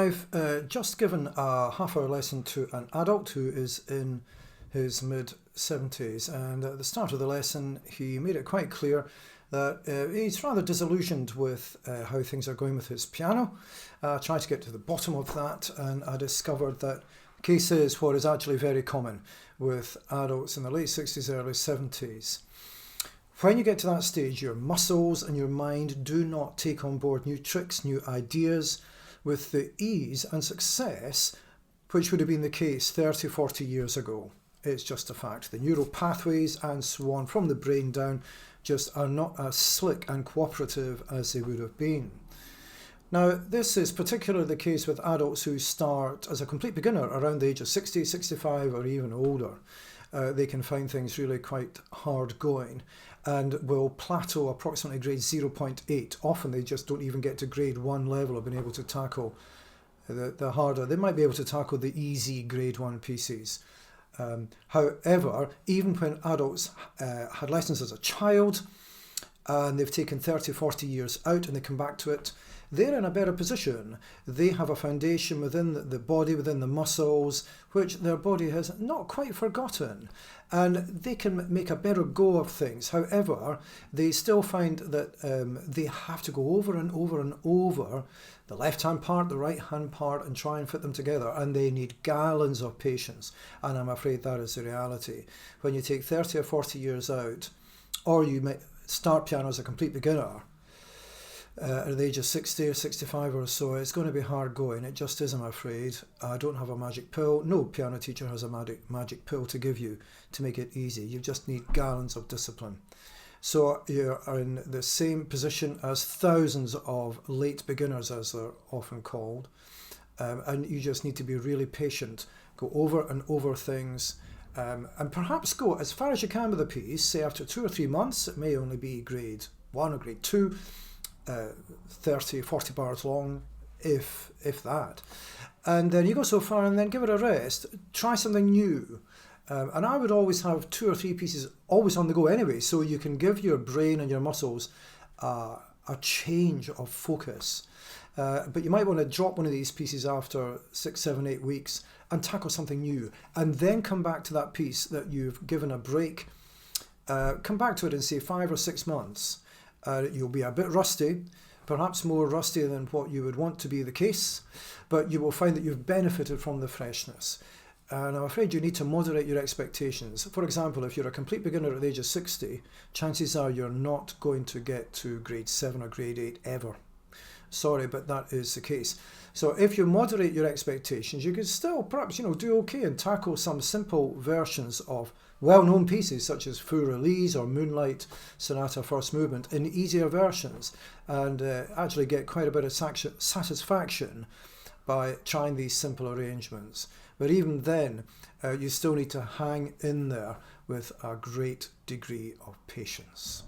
I've just given a half-hour lesson to an adult who is in his mid-70s, and at the start of the lesson he made it quite clear that he's rather disillusioned with how things are going with his piano. I tried to get to the bottom of that, and I discovered that the case is what is actually very common with adults in the late 60s, early 70s. When you get to that stage, your muscles and your mind do not take on board new tricks, new ideas with the ease and success which would have been the case 30, 40 years ago. It's just a fact. The neural pathways and so on from the brain down just are not as slick and cooperative as they would have been. Now, this is particularly the case with adults who start as a complete beginner around the age of 60, 65 or even older. They can find things really quite hard going and will plateau approximately grade 0.8. Often they just don't even get to grade 1 level of being able to tackle the harder. They might be able to tackle the easy grade 1 pieces. However, even when adults had lessons as a child and they've taken 30, 40 years out and they come back to it, they're in a better position. They have a foundation within the body, within the muscles, which their body has not quite forgotten. And they can make a better go of things. However, they still find that they have to go over and over and over the left-hand part, the right-hand part, and try and fit them together. And they need gallons of patience. And I'm afraid that is the reality. When you take 30 or 40 years out, or you may start piano as a complete beginner, at the age of 60 or 65 or so, it's going to be hard going. It just is, I'm afraid. I don't have a magic pill. No piano teacher has a magic pill to give you to make it easy. You just need gallons of discipline. So you are in the same position as thousands of late beginners, as they're often called. And you just need to be really patient. Go over and over things. And perhaps go as far as you can with a piece. Say after 2 or 3 months, it may only be grade 1 or grade 2. 30, 40 bars long, if that. And then you go so far and then give it a rest. Try something new. And I would always have 2 or 3 pieces always on the go anyway, so you can give your brain and your muscles a change of focus. But you might want to drop one of these pieces after 6, 7, 8 weeks and tackle something new. And then come back to that piece that you've given a break. Come back to it in, say, 5 or 6 months. You'll be a bit rusty, perhaps more rusty than what you would want to be the case, but you will find that you've benefited from the freshness. And I'm afraid you need to moderate your expectations. For example, if you're a complete beginner at the age of 60, chances are you're not going to get to grade 7 or grade 8 ever. Sorry, but that is the case. So if you moderate your expectations, you could still perhaps, do okay and tackle some simple versions of well-known pieces such as Fur Elise or Moonlight Sonata First Movement in easier versions, and actually get quite a bit of satisfaction by trying these simple arrangements. But even then, you still need to hang in there with a great degree of patience.